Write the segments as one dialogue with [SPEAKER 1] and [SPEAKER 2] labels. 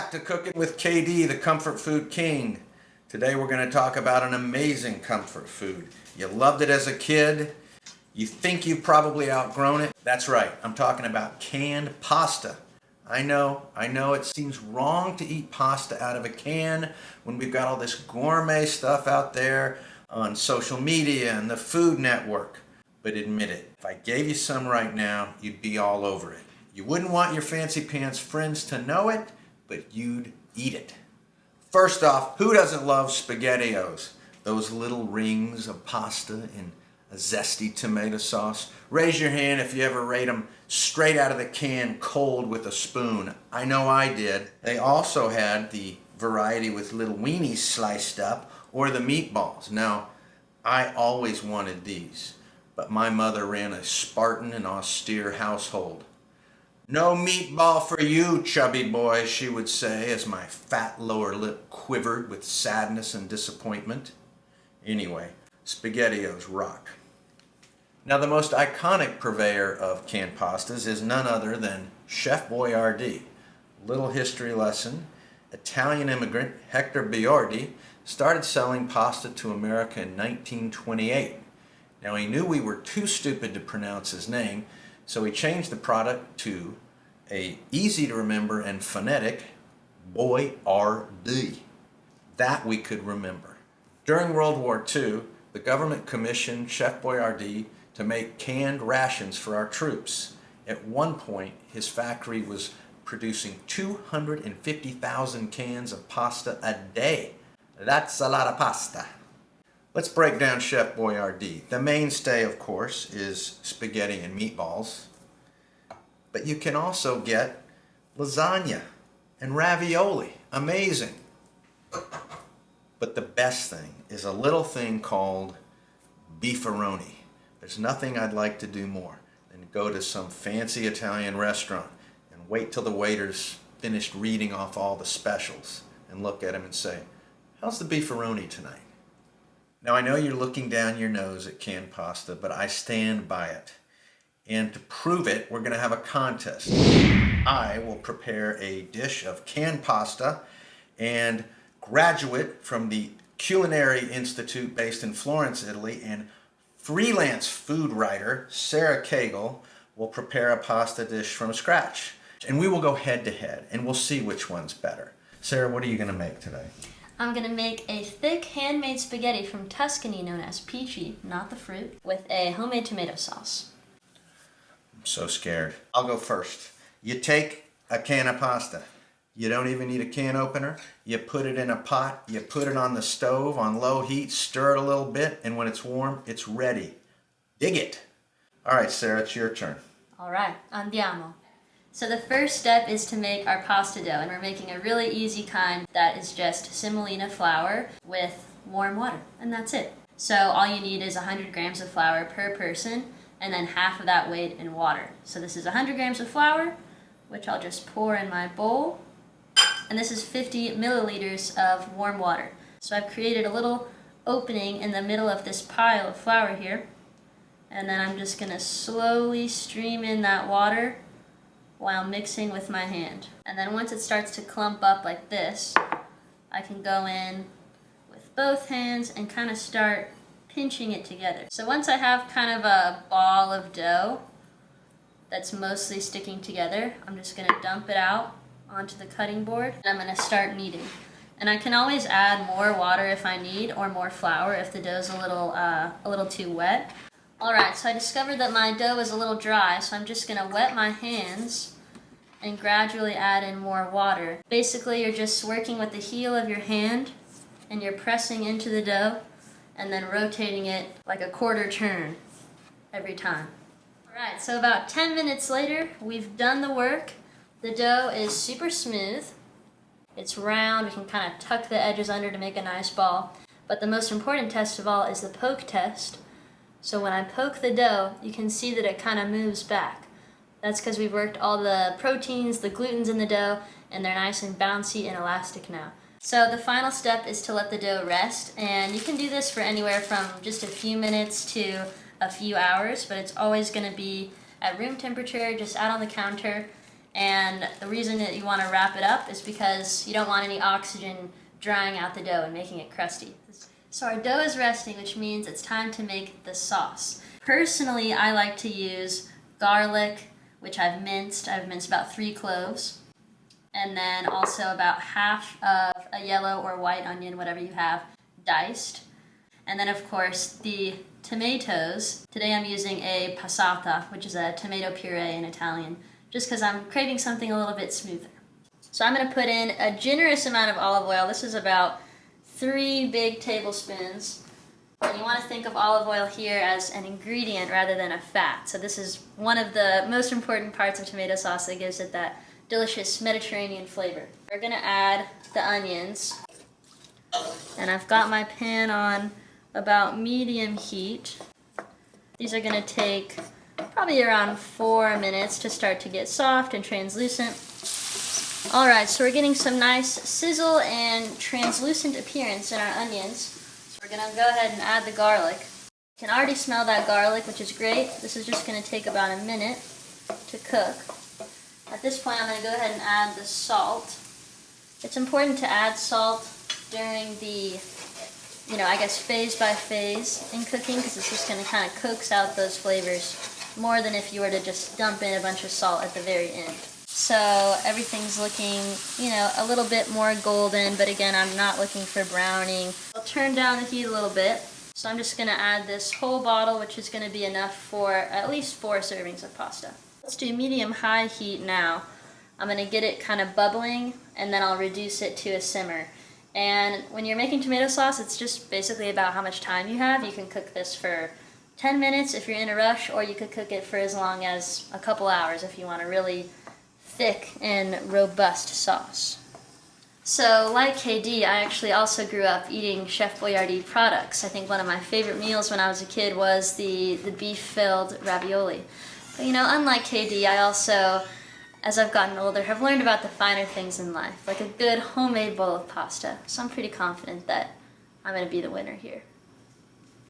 [SPEAKER 1] back to Cooking with KD, the Comfort Food King. Today we're going to talk about an amazing comfort food. You loved it as a kid. You think you've probably outgrown it. That's right, I'm talking about canned pasta. I know it seems wrong to eat pasta out of a can when we've got all this gourmet stuff out there on social media and the Food Network. But admit it, if I gave you some right now, you'd be all over it. You wouldn't want your fancy pants friends to know it, but you'd eat it. First off, who doesn't love SpaghettiOs? Those little rings of pasta in a zesty tomato sauce. Raise your hand if you ever ate them straight out of the can, cold with a spoon. I know I did. They also had the variety with little weenies sliced up, or the meatballs. Now, I always wanted these, but my mother ran a Spartan and austere household. "No meatball for you, chubby boy," she would say as my fat lower lip quivered with sadness and disappointment. Anyway, SpaghettiOs rock. Now, the most iconic purveyor of canned pastas is none other than Chef Boyardee. Little history lesson: Italian immigrant Hector Boiardi started selling pasta to America in 1928. Now, he knew we were too stupid to pronounce his name, so he changed the product to a easy to remember and phonetic Boyardee. That we could remember. During World War II, the government commissioned Chef Boyardee to make canned rations for our troops. At one point, his factory was producing 250,000 cans of pasta a day. That's a lot of pasta. Let's break down Chef Boyardee. The mainstay, of course, is spaghetti and meatballs. But you can also get lasagna and ravioli. Amazing. But the best thing is a little thing called beefaroni. There's nothing I'd like to do more than go to some fancy Italian restaurant and wait till the waiter's finished reading off all the specials and look at him and say, "How's the beefaroni tonight?" Now, I know you're looking down your nose at canned pasta, but I stand by it. And to prove it, we're going to have a contest. I will prepare a dish of canned pasta, and graduate from the Culinary Institute based in Florence, Italy, and freelance food writer Sarah Cagle will prepare a pasta dish from scratch. And we will go head to head, and we'll see which one's better. Sarah, what are you going to make today?
[SPEAKER 2] I'm going to make a thick handmade spaghetti from Tuscany known as peachy, not the fruit, with a homemade tomato sauce.
[SPEAKER 1] I'm so scared. I'll go first. You take a can of pasta. You don't even need a can opener. You put it in a pot. You put it on the stove on low heat, stir it a little bit, and when it's warm, it's ready. Dig it. All right, Sarah, it's your turn.
[SPEAKER 2] All right, andiamo. So the first step is to make our pasta dough, and we're making a really easy kind that is just semolina flour with warm water, and that's it. So all you need is 100 grams of flour per person, and then half of that weight in water. So this is 100 grams of flour, which I'll just pour in my bowl, and this is 50 milliliters of warm water. So I've created a little opening in the middle of this pile of flour here, and then I'm just gonna slowly stream in that water while mixing with my hand. And then once it starts to clump up like this, I can go in with both hands and kind of start pinching it together. So once I have kind of a ball of dough that's mostly sticking together, I'm just gonna dump it out onto the cutting board, and I'm gonna start kneading. And I can always add more water if I need, or more flour if the dough's a little too wet. Alright, so I discovered that my dough is a little dry, so I'm just gonna wet my hands and gradually add in more water. Basically, you're just working with the heel of your hand, and you're pressing into the dough, and then rotating it like a quarter turn every time. Alright, so about 10 minutes later, we've done the work. The dough is super smooth. It's round, we can kind of tuck the edges under to make a nice ball. But the most important test of all is the poke test. So when I poke the dough, you can see that it kind of moves back. That's because we've worked all the proteins, the glutens in the dough, and they're nice and bouncy and elastic now. So the final step is to let the dough rest, and you can do this for anywhere from just a few minutes to a few hours, but it's always going to be at room temperature, just out on the counter. And the reason that you want to wrap it up is because you don't want any oxygen drying out the dough and making it crusty. So our dough is resting, which means it's time to make the sauce. Personally, I like to use garlic, which I've minced. I've minced about 3 cloves. And then also about half of a yellow or white onion, whatever you have, diced. And then of course the tomatoes. Today I'm using a passata, which is a tomato puree in Italian, just because I'm craving something a little bit smoother. So I'm going to put in a generous amount of olive oil. This is about 3 big tablespoons. And you want to think of olive oil here as an ingredient rather than a fat. So this is one of the most important parts of tomato sauce that gives it that delicious Mediterranean flavor. We're going to add the onions. And I've got my pan on about medium heat. These are going to take probably around 4 minutes to start to get soft and translucent. Alright, so we're getting some nice sizzle and translucent appearance in our onions. So we're going to go ahead and add the garlic. You can already smell that garlic, which is great. This is just going to take about a minute to cook. At this point, I'm going to go ahead and add the salt. It's important to add salt during the, phase by phase in cooking, because it's just going to kind of coax out those flavors more than if you were to just dump in a bunch of salt at the very end. So everything's looking, a little bit more golden, but again, I'm not looking for browning. I'll turn down the heat a little bit. So I'm just going to add this whole bottle, which is going to be enough for at least 4 servings of pasta. Let's do medium-high heat now. I'm going to get it kind of bubbling, and then I'll reduce it to a simmer. And when you're making tomato sauce, it's just basically about how much time you have. You can cook this for 10 minutes if you're in a rush, or you could cook it for as long as a couple hours if you want a really thick and robust sauce. So, like KD, I actually also grew up eating Chef Boyardee products. I think one of my favorite meals when I was a kid was the beef-filled ravioli. But unlike KD, I also, as I've gotten older, have learned about the finer things in life, like a good homemade bowl of pasta. So I'm pretty confident that I'm going to be the winner here.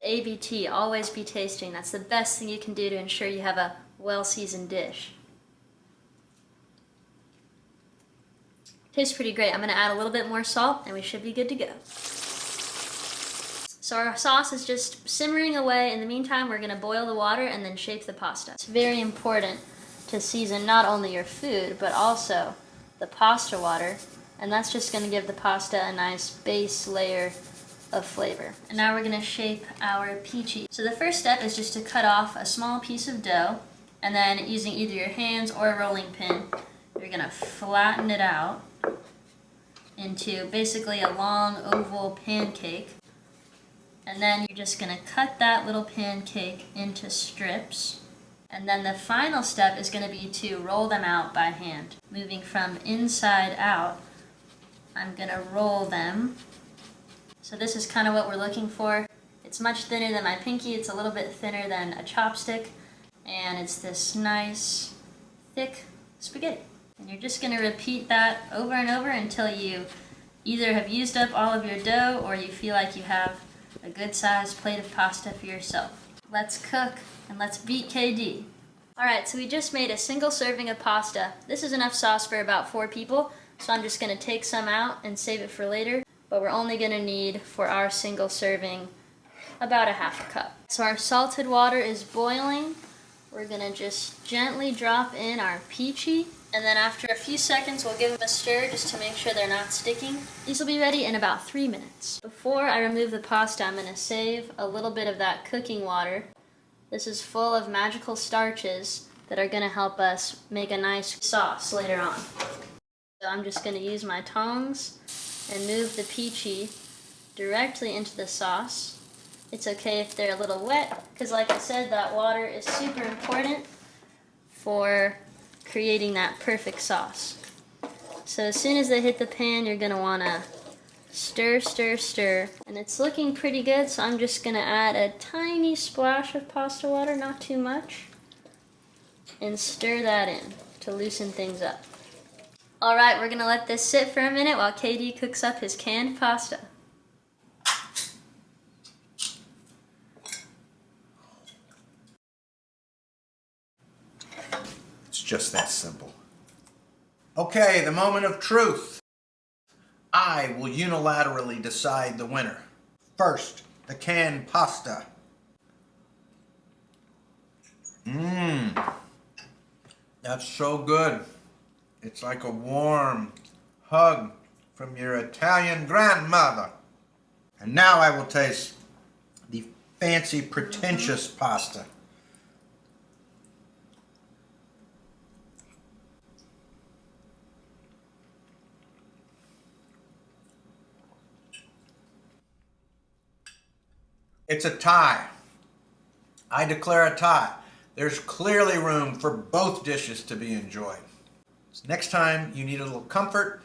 [SPEAKER 2] ABT, always be tasting. That's the best thing you can do to ensure you have a well-seasoned dish. Tastes pretty great. I'm going to add a little bit more salt and we should be good to go. So our sauce is just simmering away. In the meantime, we're going to boil the water and then shape the pasta. It's very important to season not only your food, but also the pasta water. And that's just going to give the pasta a nice base layer of flavor. And now we're going to shape our peachy. So the first step is just to cut off a small piece of dough, and then using either your hands or a rolling pin, you're going to flatten it out into basically a long oval pancake. And then you're just going to cut that little pancake into strips. And then the final step is going to be to roll them out by hand. Moving from inside out, I'm going to roll them. So this is kind of what we're looking for. It's much thinner than my pinky. It's a little bit thinner than a chopstick. And it's this nice, thick spaghetti. And you're just going to repeat that over and over until you either have used up all of your dough or you feel like you have a good-sized plate of pasta for yourself. Let's cook and let's beat KD. Alright, so we just made a single serving of pasta. This is enough sauce for about 4 people, so I'm just going to take some out and save it for later. But we're only going to need, for our single serving, about a half a cup. So our salted water is boiling. We're going to just gently drop in our peachy. And then after a few seconds, we'll give them a stir just to make sure they're not sticking. These will be ready in about 3 minutes. Before I remove the pasta, I'm going to save a little bit of that cooking water. This is full of magical starches that are going to help us make a nice sauce later on. So I'm just going to use my tongs and move the peachy directly into the sauce. It's okay if they're a little wet, because like I said, that water is super important for creating that perfect sauce. So as soon as they hit the pan, you're going to want to stir, stir, stir. And it's looking pretty good, so I'm just going to add a tiny splash of pasta water, not too much, and stir that in to loosen things up. Alright, we're going to let this sit for a minute while KD cooks up his canned pasta.
[SPEAKER 1] It's just that simple. Okay, the moment of truth. I will unilaterally decide the winner. First, the canned pasta. That's so good. It's like a warm hug from your Italian grandmother. And now I will taste the fancy, pretentious pasta. It's a tie. I declare a tie. There's clearly room for both dishes to be enjoyed. So next time you need a little comfort,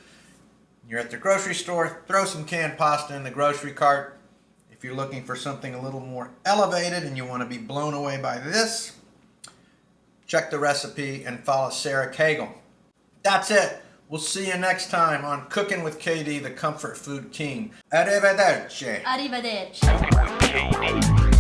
[SPEAKER 1] you're at the grocery store, throw some canned pasta in the grocery cart. If you're looking for something a little more elevated and you want to be blown away by this, check the recipe and follow Sarah Cagle. That's it. We'll see you next time on Cooking with KD, the Comfort Food King. Arrivederci.
[SPEAKER 2] Arrivederci.
[SPEAKER 3] CwKD.